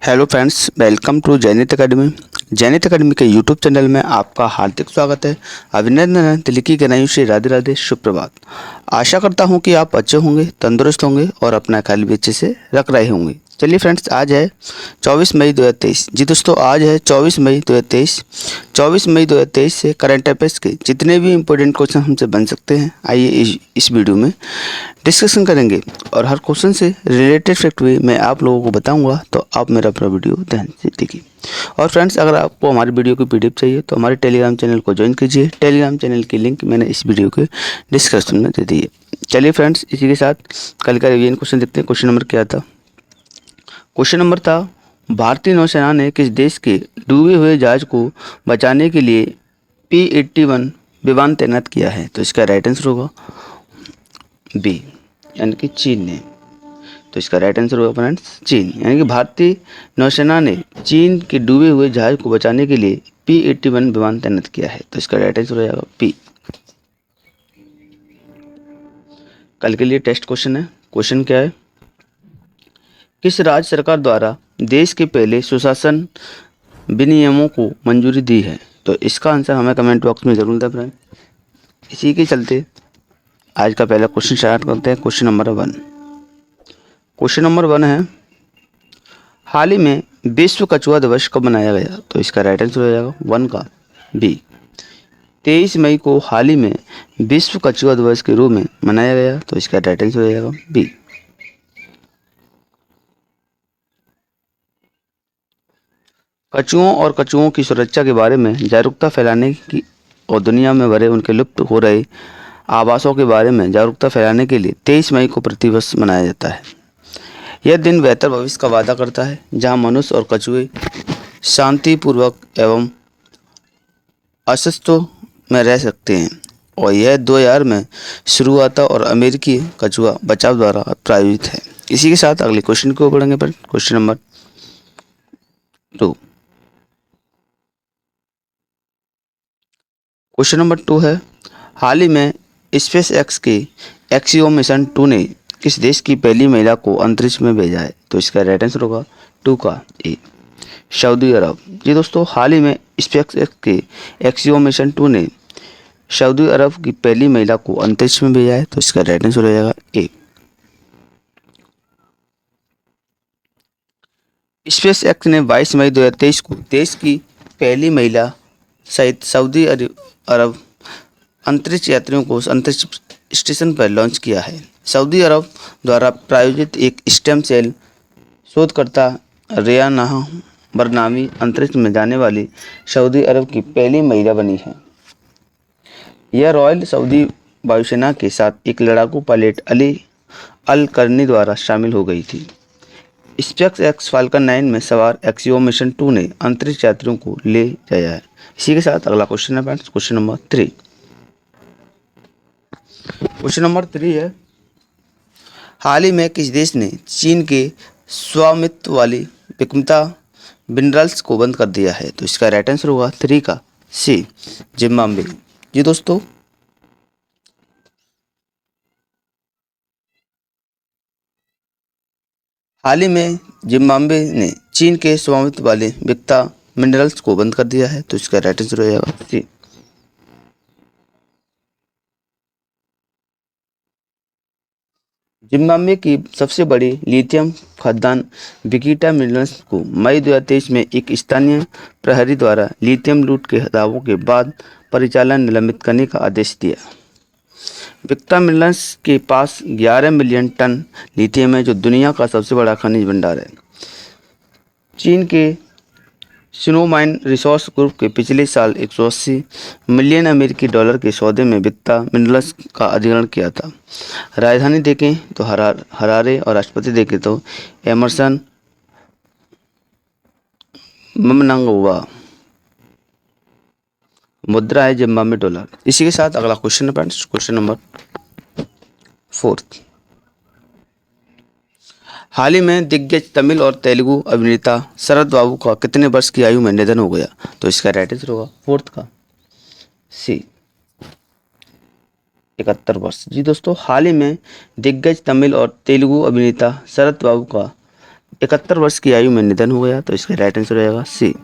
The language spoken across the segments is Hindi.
Hello friends, welcome to Jainit academy. Jainit academy के यूट्यूब चैनल में आपका हार्दिक स्वागत है। अभिनंदन है, दिल की गहराइयों से राधे राधे, सुप्रभात। आशा करता हूं कि आप अच्छे होंगे, तंदुरुस्त होंगे और अपना ख्याल भी अच्छे से रख रहे होंगे। चलिए फ्रेंड्स, आज है 24 मई 2023। जी दोस्तों, आज है 24 मई 2023। 24 मई 2023 से करंट अफेयर्स के जितने भी इंपॉर्टेंट क्वेश्चन हमसे बन सकते हैं, आइए इस वीडियो में डिस्कशन करेंगे और हर क्वेश्चन से रिलेटेड फैक्ट भी मैं आप लोगों को बताऊंगा, तो आप मेरा पूरा वीडियो ध्यान से देखिए। और फ्रेंड्स, अगर आपको हमारी वीडियो की पीडीएफ चाहिए तो हमारे टेलीग्राम चैनल को ज्वाइन कीजिए। टेलीग्राम चैनल की लिंक मैंने इस वीडियो के डिस्क्रिप्शन में दे दी है। चलिए फ्रेंड्स, इसी के साथ कल का रिवीजन क्वेश्चन देखते हैं। क्वेश्चन नंबर क्या था? क्वेश्चन नंबर था, भारतीय नौसेना ने किस देश के डूबे हुए जहाज को बचाने के लिए P-81 विमान तैनात किया है? तो इसका राइट आंसर होगा बी, यानी कि चीन ने। तो इसका राइट आंसर होगा फ्रेंड्स चीन, यानी कि भारतीय नौसेना ने चीन के डूबे हुए जहाज को बचाने के लिए P-81 विमान तैनात किया है। तो इसका राइट आंसर हो जाएगा पी। कल के लिए टेस्ट क्वेश्चन है। क्वेश्चन क्या है? किस राज्य सरकार द्वारा देश के पहले सुशासन विनियमों को मंजूरी दी है? तो इसका आंसर हमें कमेंट बॉक्स में जरूर दें फ्रेंड। इसी के चलते आज का पहला क्वेश्चन स्टार्ट करते हैं। Question number 1। क्वेश्चन नंबर 1 है, हाल ही में विश्व कछुआ दिवस कब मनाया गया? तो इसका राइट आंसर हो जाएगा 1 का बी। 23 मई को हाल ही में विश्व कछुआ दिवस के रूप में मनाया गया। तो इसका राइट आंसर हो जाएगा बी। कछुओं और कछुओं की सुरक्षा के बारे में जागरूकता फैलाने की और दुनिया में भरे उनके लुप्त हो रहे आवासों के बारे में जागरूकता फैलाने के लिए 23 मई को प्रतिवर्ष मनाया जाता है। यह दिन बेहतर भविष्य का वादा करता है, जहां मनुष्य और कछुए शांतिपूर्वक एवं अस्तित्व में रह सकते हैं। और यह 2000 में शुरू हुआ था और अमेरिकी कछुआ बचाव द्वारा प्रायोजित है। इसी के साथ अगले क्वेश्चन को पढ़ेंगे पर क्वेश्चन नंबर 2। क्वेश्चन नंबर 2 है, हाल ही में स्पेस एक्स के एक्सियो मिशन 2 ने किस देश की पहली महिला को अंतरिक्ष में भेजा है? तो इसका राइट आंसर होगा 2 का ए, सऊदी अरब। जी दोस्तों, हाल ही में स्पेस एक्स के एक्सियो मिशन 2 ने सऊदी अरब की पहली महिला को अंतरिक्ष में भेजा है। तो इसका राइट आंसर हो जाएगा ए। स्पेस एक्स ने 22 मई 2023 को देश की पहली महिला सहित सऊदी अरब अंतरिक्ष यात्रियों को अंतरिक्ष स्टेशन पर लॉन्च किया है। सऊदी अरब द्वारा प्रायोजित एक स्टेम सेल शोधकर्ता रेयाना बरनामी अंतरिक्ष में जाने वाली सऊदी अरब की पहली महिला बनी है। यह रॉयल सऊदी वायुसेना के साथ एक लड़ाकू पायलट अली अल करनी द्वारा शामिल हो गई थी। स्पेस एक्स फाल्कन 9 में सवार एक्सियो मिशन 2 ने अंतरिक्ष यात्रियों को ले जाया है। इसी के साथ अगला क्वेश्चन है friends, question number 3। Question number 3 है, हाल ही में किस देश ने चीन के स्वामित्व वाली विक्रमता मिनरल्स को बंद कर दिया है? तो इसका राइट आंसर होगा 3 का सी, जिम्बाब्वे। जी दोस्तों, हाल ही में जिम्बाब्वे ने चीन के स्वामित्व वाले विक्ता मिनरल्स को बंद कर दिया है। तो इसका राइट आंसर हो जाएगा सी। जिम्बाब्वे की सबसे बड़ी लिथियम खदान विक्टा मिनरल्स को मई 2023 में एक स्थानीय प्रहरी द्वारा लिथियम लूट के दावों के बाद परिचालन निलंबित करने का आदेश दिया। विक्टा मिनरल्स के पास 11 मिलियन टन लिथियम है, जो दुनिया का सबसे बड़ा खनिज भंडार है। चीन के सिनोमाइन रिसोर्स ग्रुप के पिछले साल 180 मिलियन अमेरिकी डॉलर के सौदे में विक्टा मिनरल्स का अधिग्रहण किया था। राजधानी देखें तो हरारे और राष्ट्रपति देखें तो एमरसन ममनंगवा। मुद्रा है जिम्बाब्वे डॉलर। इसी के साथ अगला क्वेश्चन है फ्रेंड्स, क्वेश्चन नंबर 4। हाल ही में दिग्गज तमिल और तेलुगु अभिनेता शरद बाबू का कितने वर्ष की आयु में निधन हो गया? तो इसका राइट आंसर होगा 4 का सी, 71 वर्ष। जी दोस्तों, हाल ही में दिग्गज तमिल और तेलुगु अभिनेता शरद बाबू का 71 वर्ष की आयु में निधन हो गया, तो इसका राइट आंसर रहेगा सी।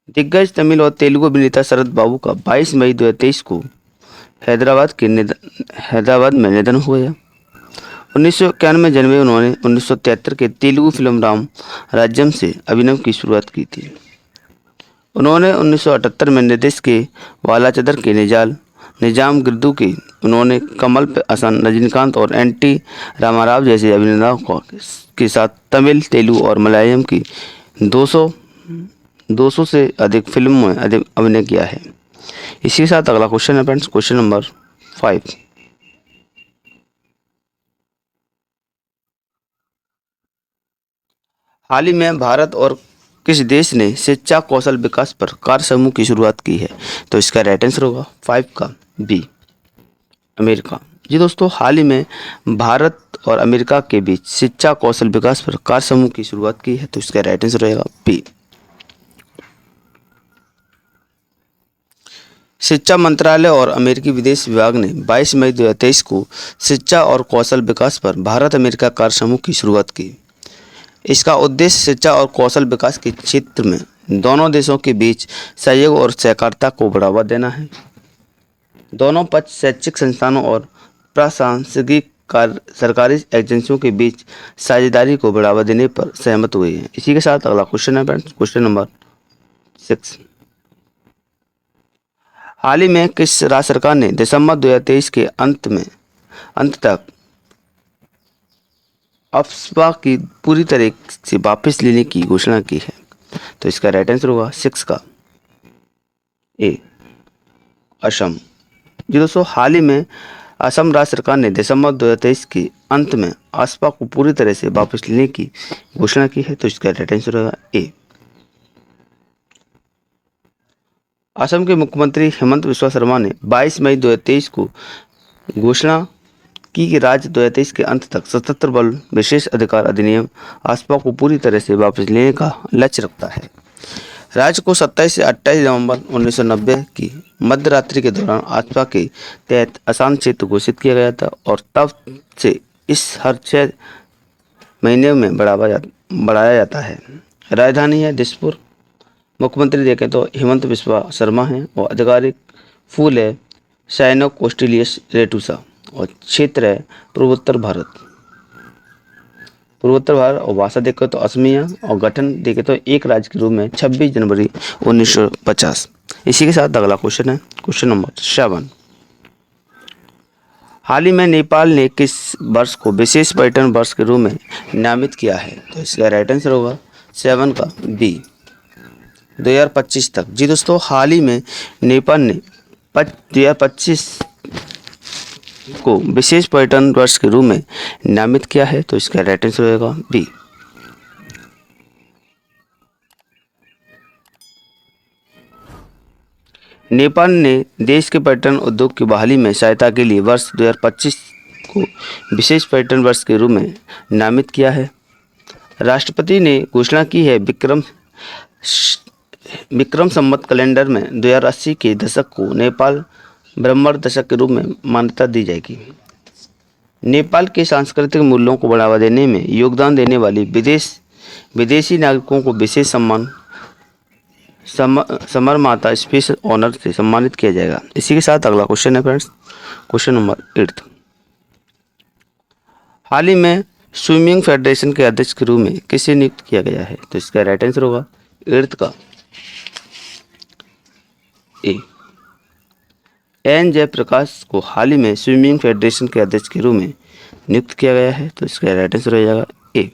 दिग्गज तमिल और तेलुगु अभिनेता शरद बाबू का 22 मई 2023 को हैदराबाद में निधन हो गया। 1991 में जन्मे उन्होंने 1973 के तेलुगु फिल्म राम राज्यम से अभिनय की शुरुआत की थी। उन्होंने 1978 में निर्देश के वाला चदर के निजाम गिर्दू की उन्होंने कमल हसन, रजनीकांत और एन.टी. रामाराव जैसे अभिनेताओं के साथ तमिल, तेलुगु और मलयालम की 200 से अधिक फिल्मों में अभिनय किया है। इसी के साथ अगला क्वेश्चन है फ्रेंड्स, क्वेश्चन नंबर 5। हाल ही में भारत और किस देश ने शिक्षा कौशल विकास पर कार्य समूह की शुरुआत की है? तो इसका राइट आंसर होगा 5 का बी, अमेरिका। जी दोस्तों, हाल ही में भारत और अमेरिका के बीच शिक्षा कौशल विकास पर कार्य समूह की शुरुआत की है, तो इसका राइट आंसर रहेगा बी। शिक्षा मंत्रालय और अमेरिकी विदेश विभाग ने 22 मई 2023 को शिक्षा और कौशल विकास पर भारत अमेरिका कार्य समूह की शुरुआत की। इसका उद्देश्य शिक्षा और कौशल विकास के क्षेत्र में दोनों देशों के बीच सहयोग और सहकारिता को बढ़ावा देना है। दोनों पक्ष शैक्षिक संस्थानों और प्रशासनिक सरकारी एजेंसियों के बीच साझेदारी को बढ़ावा देने पर सहमत हुए हैं। इसी के साथ अगला क्वेश्चन है फ्रेंड्स, क्वेश्चन नंबर 6। हाल ही में किस राज्य सरकार ने दिसंबर 2023 के अंत तक अफस्पा की पूरी तरह से वापस लेने की घोषणा की है? तो इसका राइट आंसर होगा 6 का ए, असम। जी दोस्तों, हाल ही में असम राज्य सरकार ने दिसंबर 2023 के अंत में अफस्पा को पूरी तरह से वापस लेने की घोषणा की है, तो इसका राइट आंसर होगा ए। असम के मुख्यमंत्री हेमंत बिस्वा शर्मा ने 22 मई 2023 को घोषणा कि राज्य 2023 के अंत तक सशस्त्र बल विशेष अधिकार अधिनियम अफस्पा को पूरी तरह से वापस लेने का लक्ष्य रखता है। राज्य को 27 से 28 नवंबर 1990 की मध्य रात्रि के दौरान अफस्पा के तहत आसान क्षेत्र घोषित किया गया था और तब से इस हर 6 महीने में बढ़ाया जाता है। राजधानी है दिसपुर। मुख्यमंत्री देखें तो हेमंत बिस्वा शर्मा हैं और आधिकारिक फूल है साइनोक ऑस्ट्रेलियस रेटूसा और क्षेत्र है पूर्वोत्तर भारत और भाषा देखें तो असमिया और गठन देखें तो एक राज्य के रूप में 26 जनवरी 1950। इसी के साथ अगला क्वेश्चन है क्वेश्चन नंबर 7। हाल ही में नेपाल ने किस वर्ष को विशेष पर्यटन वर्ष के रूप में नामित किया है? तो इसका राइट आंसर होगा 7 का बी, 2025 तक। जी दोस्तों, हाल ही में नेपाल ने 2025 को विशेष पर्यटन वर्ष के रूप में नामित किया है, तो इसका राइट आंसर होगा बी। नेपाल ने देश के पर्यटन उद्योग की बहाली में सहायता के लिए वर्ष 2025 को विशेष पर्यटन वर्ष के रूप में नामित किया है। राष्ट्रपति ने घोषणा की है विक्रम संवत कैलेंडर में 2080 के दशक को नेपाल ब्रह्मण दशक के रूप में मान्यता दी जाएगी। नेपाल के सांस्कृतिक मूल्यों को बढ़ावा देने में योगदान देने वाली विदेशी नागरिकों को विशेष समरमाता स्पेशल ऑनर से सम्मानित किया जाएगा। इसी के साथ अगला क्वेश्चन है फ्रेंड्स, क्वेश्चन नंबर 8। हाल ही में स्विमिंग फेडरेशन के अध्यक्ष के रूप में किसे नियुक्त किया गया है? तो इसका राइट आंसर होगा 8 का ए, एन जयप्रकाश को हाल ही में स्विमिंग फेडरेशन के अध्यक्ष के रूप में नियुक्त किया गया है, तो इसका राइट आंसर हो जाएगा ए।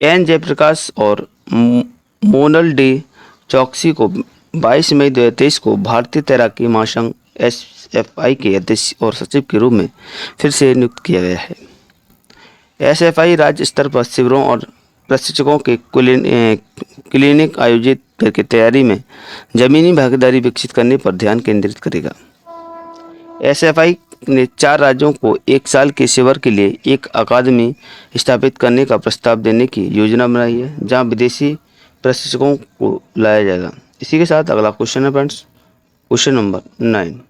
एन जयप्रकाश और मोनल डे चौकसी को 22 मई 2023 को भारतीय तैराकी महासंघ SFI के अध्यक्ष और सचिव के रूप में फिर से नियुक्त किया गया है। SFI राज्य स्तर पर शिविरों और प्रशिक्षकों के क्लिनिक आयोजित करके तैयारी में जमीनी भागीदारी विकसित करने पर ध्यान केंद्रित करेगा। SFI ने 4 राज्यों को 1 साल के शिविर के लिए एक अकादमी स्थापित करने का प्रस्ताव देने की योजना बनाई है, जहां विदेशी प्रशिक्षकों को लाया जाएगा। इसी के साथ अगला क्वेश्चन है फ्रेंड्स, क्वेश्चन नंबर 9।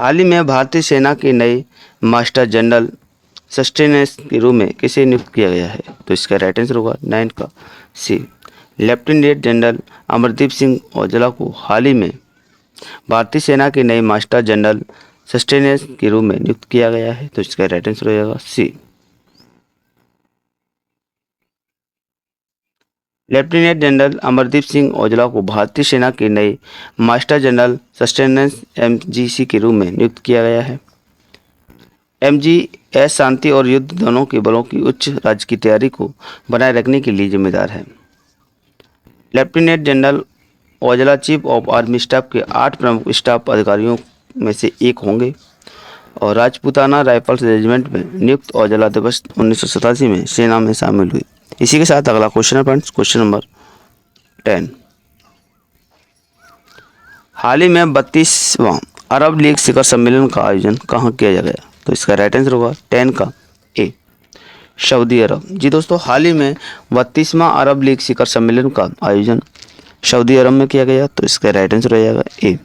हाल ही में भारतीय सेना के नए मास्टर जनरल सस्टेनेंस के रूप में किसे नियुक्त किया गया है? तो इसका राइट आंसर होगा 9 का सी। लेफ्टिनेंट जनरल अमरदीप सिंह औजला को हाल ही में भारतीय सेना के नए मास्टर जनरल सस्टेनेंस के रूप में नियुक्त किया गया है। तो इसका राइट आंसर हो जाएगा सी। लेफ्टिनेंट जनरल अमरदीप सिंह औजला को भारतीय सेना के नए मास्टर जनरल सस्टेनेंस एमजीसी के रूप में नियुक्त किया गया है। एमजीएस शांति और युद्ध दोनों के बलों की उच्च राज्य की तैयारी को बनाए रखने के लिए जिम्मेदार है। Lieutenant general Aujla chief of army staff के 8 प्रमुख स्टाफ अधिकारियों में से एक होंगे और राजपूताना राइफल्स रेजिमेंट में नियुक्त औजला दिवस 1987 में सेना में शामिल हुई। इसी के साथ अगला क्वेश्चन है फ्रेंड्स, क्वेश्चन नंबर 10। हाल ही में 32वां अरब लीग शिखर सम्मेलन का आयोजन कहाँ किया गया? तो इसका राइट आंसर होगा 10 का ए, सऊदी अरब। जी दोस्तों, हाल ही में 32वां अरब लीग शिखर सम्मेलन का आयोजन सऊदी अरब में किया गया। तो इसका राइट आंसर हो जाएगा ए।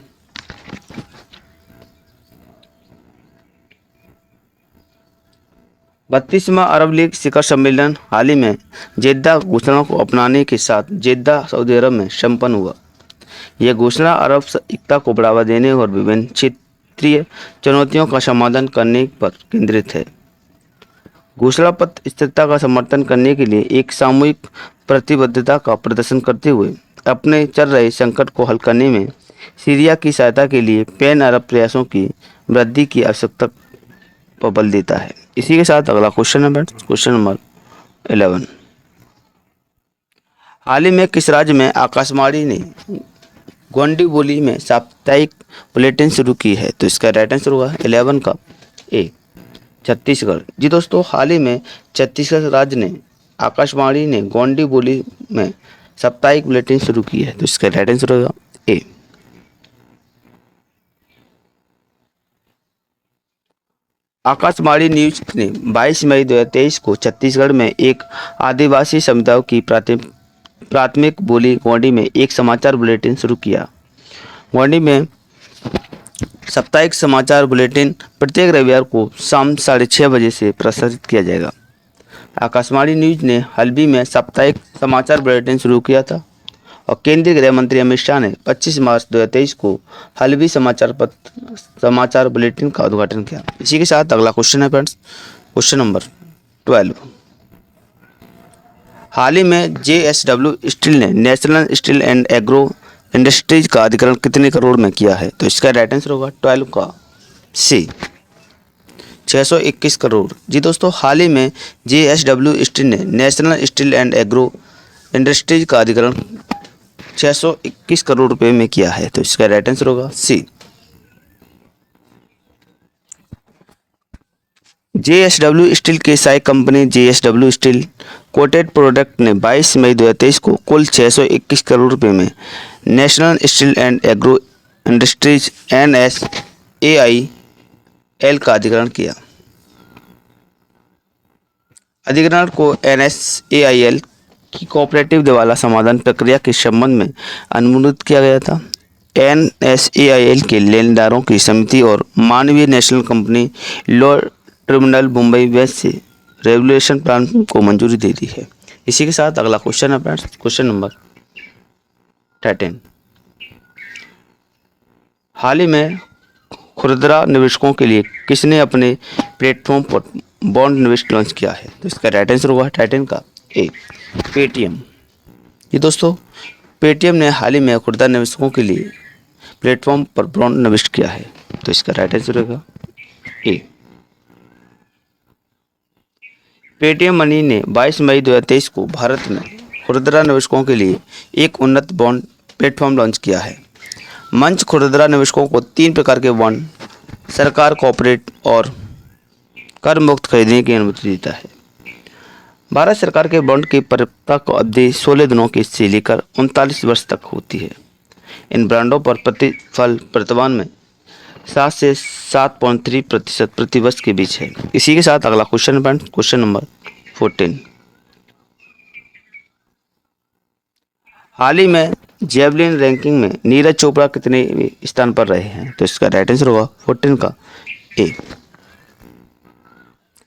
बत्तीसवां अरब लीग शिखर सम्मेलन हाल ही में जेद्दा घोषणा को अपनाने के साथ जेद्दा सऊदी अरब में संपन्न हुआ। यह घोषणा अरब एकता को बढ़ावा देने और विभिन्न क्षेत्रीय चुनौतियों का समाधान करने पर केंद्रित है। घोषणा पत्र स्थिरता का समर्थन करने के लिए एक सामूहिक प्रतिबद्धता का प्रदर्शन करते हुए अपने चल रहे संकट को हल करने में सीरिया की सहायता के लिए पैन अरब प्रयासों की वृद्धि की आवश्यकता पर बल देता है। इसी के साथ अगला क्वेश्चन है फ्रेंड्स, क्वेश्चन नंबर 11। हाल ही में किस राज्य में आकाशवाणी ने गोंडी बोली में साप्ताहिक बुलेटिन शुरू की है? तो इसका राइट आंसर होगा 11 का ए, छत्तीसगढ़। जी दोस्तों, हाल ही में छत्तीसगढ़ राज्य ने आकाशवाणी ने गोंडी बोली में साप्ताहिक बुलेटिन शुरू की है। तो इसका राइट आंसर होगा ए। आकाशवाणी न्यूज ने 22 मई 2023 को छत्तीसगढ़ में एक आदिवासी समुदाय की प्राथमिक बोली गोंडी में एक समाचार बुलेटिन शुरू किया। गोंडी में साप्ताहिक समाचार बुलेटिन प्रत्येक रविवार को शाम 6:30 बजे से प्रसारित किया जाएगा। आकाशवाणी न्यूज ने हाल ही में साप्ताहिक समाचार बुलेटिन शुरू किया था और केंद्रीय गृह मंत्री अमित शाह ने 25 मार्च 2023 को हल्बी समाचार बुलेटिन का उद्घाटन किया। इसी के साथ अगला क्वेश्चन है फ्रेंड्स, क्वेश्चन नंबर 12। हाल ही में जेएसडब्ल्यू स्टील ने national steel and agro industries का अधिग्रहण कितने करोड़ में किया है? तो इसका राइट आंसर होगा 12 का सी, 621 करोड़। जी दोस्तों, हाल ही में जेएसडब्ल्यू स्टील ने national steel and agro industries का अधिग्रहण 621 करोड़ रुपए में किया है। तो इसका राइट आंसर होगा सी। जेएसडब्ल्यू स्टील की सहायक company JSW steel coated product ने 22 मई 2023 को कुल 621 करोड़ रुपए में national steel and agro industries NSAIL का अधिग्रहण किया। अधिग्रहण को NSAIL की कोऑपरेटिव दिवाला समाधान प्रक्रिया के संबंध में अनुमोदित किया गया था। NSAIL के लेनदारों की समिति और मानवीय national company law tribunal Mumbai west से रेगुलेशन प्लान को मंजूरी दे दी है। इसी के साथ अगला क्वेश्चन है फ्रेंड्स, क्वेश्चन नंबर 13। हाल ही में खुदरा निवेशकों के लिए किसने अपने प्लेटफॉर्म पर बॉन्ड निवेश लॉन्च किया है? तो इसका राइट आंसर होगा 13 का ए, पेटीएम। ये दोस्तों, पेटीएम ने हाल ही में खुदरा निवेशकों के लिए प्लेटफॉर्म पर बॉन्ड निवेश किया है। तो इसका राइट आंसर होगा ए। पेटीएम मनी ने 22 मई 2023 को भारत में खुदरा निवेशकों के लिए एक उन्नत बॉन्ड प्लेटफॉर्म लॉन्च किया है। मंच खुदरा निवेशकों को 3 प्रकार के बॉन्ड, सरकार, कॉर्पोरेट और कर मुक्त खरीदने की अनुमति देता है। भारत सरकार के बॉन्ड की परिपक्वता को अवधि 16 दिनों की से लेकर 39 वर्ष तक होती है। इन बॉन्डों पर प्रतिफल वर्तमान में 7 से 7.3% प्रति वर्ष के बीच है। इसी के साथ अगला क्वेश्चन है क्वेश्चन नंबर 14। हाल ही में जेवलिन रैंकिंग में नीरज चोपड़ा कितने स्थान पर रहे हैं? तो इसका राइट आंसर होगा 14 का ए,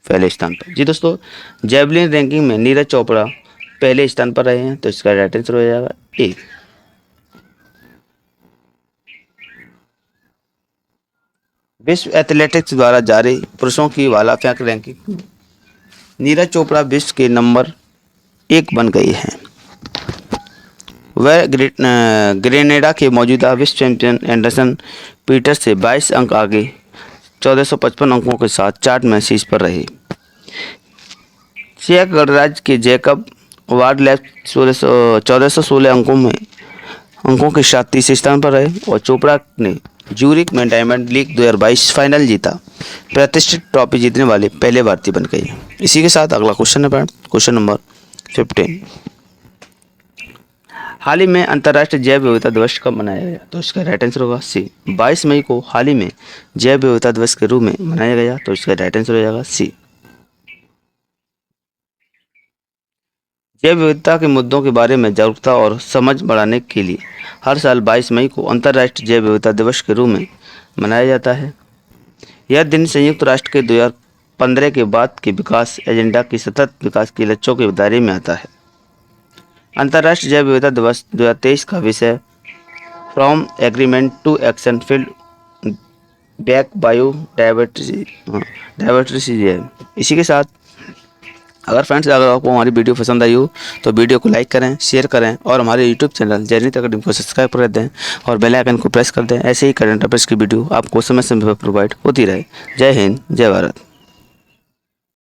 पहले स्थान पर। जी दोस्तों, जेवलिन रैंकिंग में नीरज चोपड़ा पहले स्थान पर रहे हैं, तो इसका राइट आंसर हो जाएगा ए। विश्व एथलेटिक्स द्वारा जारी पुरुषों की भाला फेंक रैंकिंग में नीरज चोपड़ा विश्व के नंबर 1 बन गए हैं। वह ग्रेनेडा के मौजूदा विश्व चैंपियन एंडरसन पीटर्स से 22 अंक आगे 1455 अंकों के साथ चार्ट में शीर्ष पर रहे। चेक गणराज्य के जैकब वार्डलैप 1416 अंकों के साथ तीसरे स्थान पर रहे और चोपड़ा ने ज्यूरिक में डायमंड लीग 2022 फाइनल जीता, प्रतिष्ठित ट्रॉफी जीतने वाले पहले भारतीय बन गए। इसी के साथ अगला क्वेश्चन है क्वेश्चन नंबर 15। हाल ही में अंतर्राष्ट्रीय जैव विविधता दिवस कब मनाया गया? तो इसका राइट आंसर होगा सी, 22 मई को हाल ही में जैव विविधता दिवस के रूप में मनाया गया, तो इसका राइट आंसर हो जाएगा सी। जैव विविधता के मुद्दों के बारे में जागरूकता और समझ बढ़ाने के लिए हर साल 22 मई को अंतर्राष्ट्रीय जैव विविधता दिवस के रूप में मनाया जाता है। यह दिन संयुक्त राष्ट्र के 2015 के बाद के विकास एजेंडा की सतत विकास के लक्ष्यों के दायरे में आता है। अंतर्राष्ट्रीय जैव विविधता दिवस 2023 का विषय from agreement to action field back biodiversity है। इसी के साथ अगर फ्रेंड्स आपको हमारी वीडियो पसंद आई हो तो वीडियो को लाइक करें, शेयर करें और हमारे यूट्यूब चैनल जयनीत अकेडमी को सब्सक्राइब कर दें और बेल आइकन को प्रेस कर दें। ऐसे ही करंट अफेयर्स की वीडियो आपको समय समय पर प्रोवाइड होती रहे। जय हिंद, जय भारत।